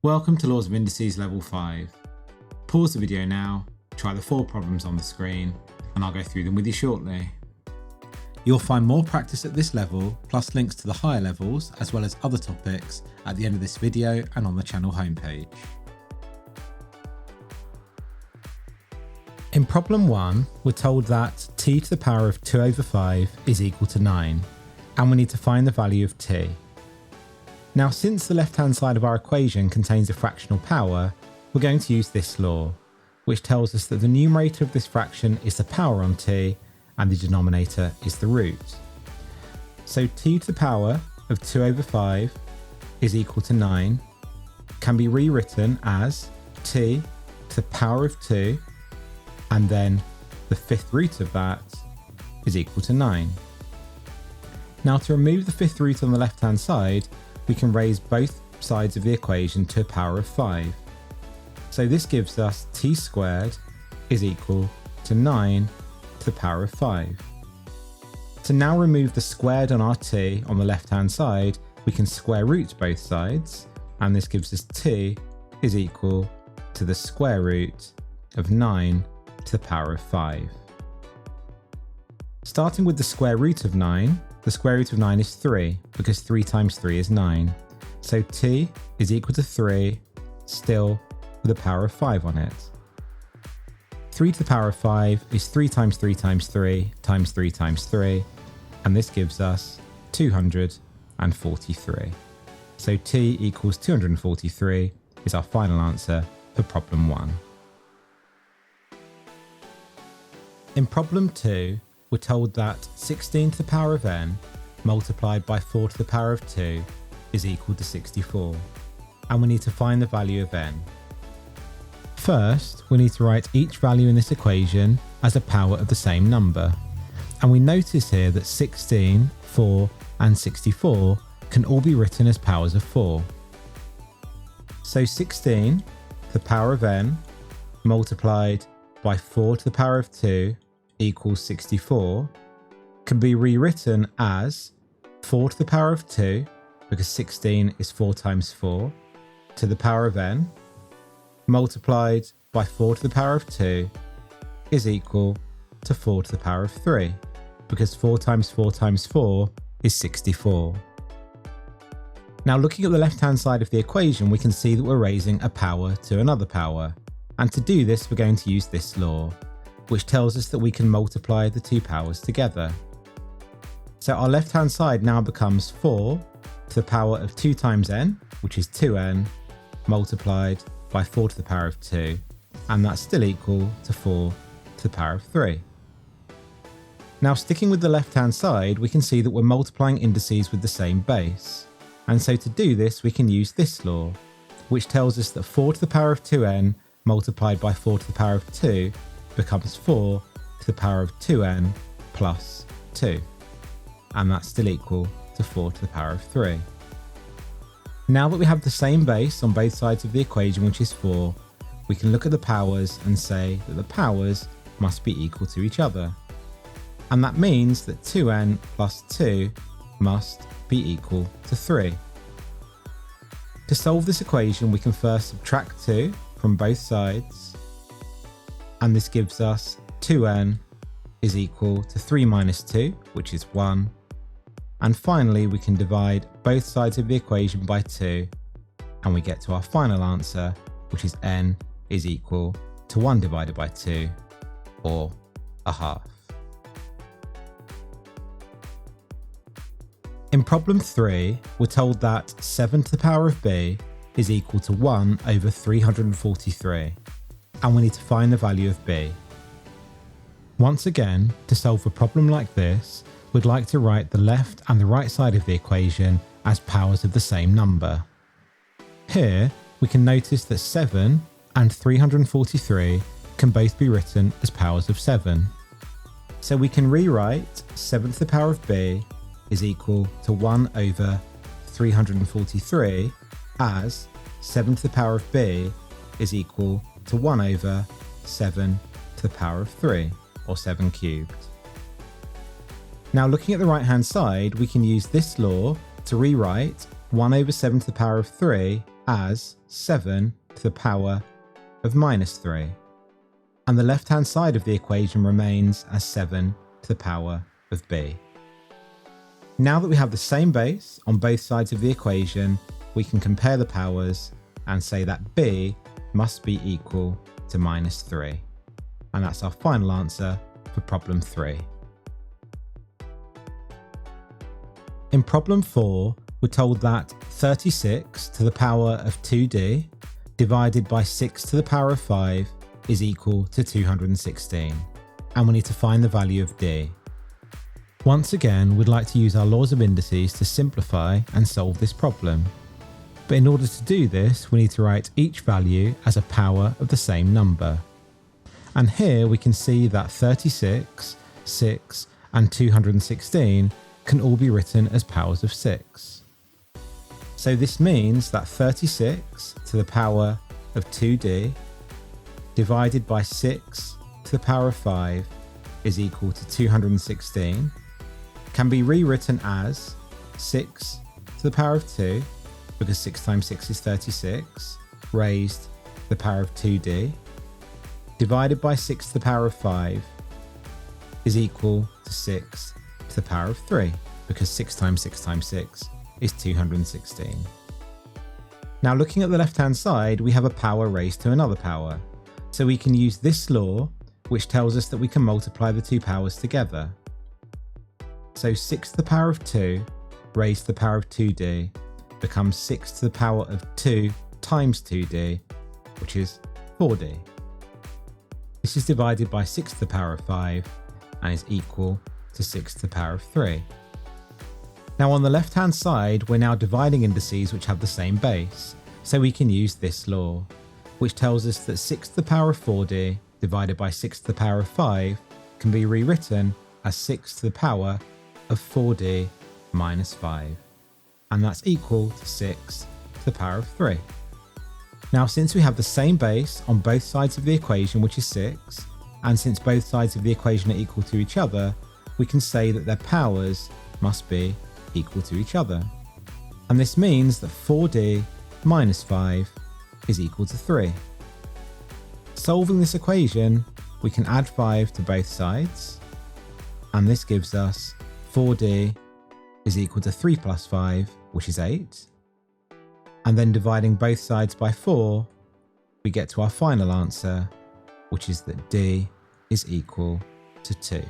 Welcome to Laws of Indices Level 5. Pause the video now, try the 4 problems on the screen, and I'll go through them with you shortly. You'll find more practice at this level, plus links to the higher levels, as well as other topics, at the end of this video and on the channel homepage. In problem 1, we're told that t to the power of 2 over 5 is equal to 9, and we need to find the value of t. Now, since the left-hand side of our equation contains a fractional power, we're going to use this law, which tells us that the numerator of this fraction is the power on t, and the denominator is the root. So t to the power of 2 over 5 is equal to 9, can be rewritten as t to the power of 2, and then the fifth root of that is equal to 9. Now, to remove the fifth root on the left-hand side, we can raise both sides of the equation to a power of 5. So this gives us t squared is equal to 9 to the power of 5. To now remove the squared on our t on the left-hand side, we can square root both sides, and this gives us t is equal to the square root of 9 to the power of 5. Starting with the square root of 9, the square root of 9 is 3, because 3 times 3 is 9. So t is equal to 3, still with a power of 5 on it. 3 to the power of 5 is 3 times 3 times 3 times 3 times 3, and this gives us 243. So t equals 243 is our final answer for problem 1. In problem 2, we're told that 16 to the power of n multiplied by 4 to the power of 2 is equal to 64, and we need to find the value of n. First, we need to write each value in this equation as a power of the same number, and we notice here that 16, 4 and 64 can all be written as powers of 4. So 16 to the power of n multiplied by 4 to the power of 2 equals 64 can be rewritten as 4 to the power of 2, because 16 is 4 times 4, to the power of n, multiplied by 4 to the power of 2 is equal to 4 to the power of 3, because 4 times 4 times 4 is 64. Now, looking at the left-hand side of the equation, we can see that we're raising a power to another power, and to do this we're going to use this law, which tells us that we can multiply the two powers together. So our left-hand side now becomes 4 to the power of 2 times n, which is 2n, multiplied by 4 to the power of 2, and that's still equal to 4 to the power of 3. Now, sticking with the left-hand side, we can see that we're multiplying indices with the same base, and so to do this we can use this law, which tells us that 4 to the power of 2n multiplied by 4 to the power of 2 becomes 4 to the power of 2n plus 2, and that's still equal to 4 to the power of 3. Now that we have the same base on both sides of the equation, which is 4, we can look at the powers and say that the powers must be equal to each other, and that means that 2n plus 2 must be equal to 3. To solve this equation, we can first subtract 2 from both sides, and this gives us 2n is equal to 3 minus 2, which is 1. And finally, we can divide both sides of the equation by 2, and we get to our final answer, which is n is equal to 1 divided by 2, or a half. In problem 3, we're told that 7 to the power of b is equal to 1 over 343. And we need to find the value of b. Once again, to solve a problem like this, we'd like to write the left and the right side of the equation as powers of the same number. Here, we can notice that 7 and 343 can both be written as powers of 7. So we can rewrite 7 to the power of b is equal to 1 over 343 as 7 to the power of b is equal to 1 over 7 to the power of 3, or 7 cubed. Now, looking at the right-hand side, we can use this law to rewrite 1 over 7 to the power of 3 as 7 to the power of minus 3. And the left-hand side of the equation remains as 7 to the power of b. Now that we have the same base on both sides of the equation, we can compare the powers and say that b must be equal to minus 3. And that's our final answer for problem 3. In problem 4, we're told that 36 to the power of 2d divided by 6 to the power of 5 is equal to 216, and we need to find the value of d. Once again, we'd like to use our laws of indices to simplify and solve this problem. But in order to do this, we need to write each value as a power of the same number. And here we can see that 36, 6, and 216 can all be written as powers of 6. So this means that 36 to the power of 2d divided by 6 to the power of 5 is equal to 216 can be rewritten as 6 to the power of 2, because 6 times 6 is 36, raised to the power of 2d, divided by 6 to the power of 5 is equal to 6 to the power of 3, because 6 times 6 times 6 is 216. Now looking at the left-hand side, we have a power raised to another power. So we can use this law, which tells us that we can multiply the two powers together. So 6 to the power of 2 raised to the power of 2d becomes 6 to the power of 2 times 2d, which is 4d. This is divided by 6 to the power of 5 and is equal to 6 to the power of 3. Now on the left hand side, we're now dividing indices which have the same base, so we can use this law, which tells us that 6 to the power of 4d divided by 6 to the power of 5 can be rewritten as 6 to the power of 4d minus 5, and that's equal to 6 to the power of 3. Now since we have the same base on both sides of the equation, which is 6, and since both sides of the equation are equal to each other, we can say that their powers must be equal to each other. And this means that 4d minus 5 is equal to 3. Solving this equation, we can add 5 to both sides, and this gives us 4d is equal to 3 plus 5, which is 8. And then dividing both sides by 4, we get to our final answer, which is that d is equal to 2.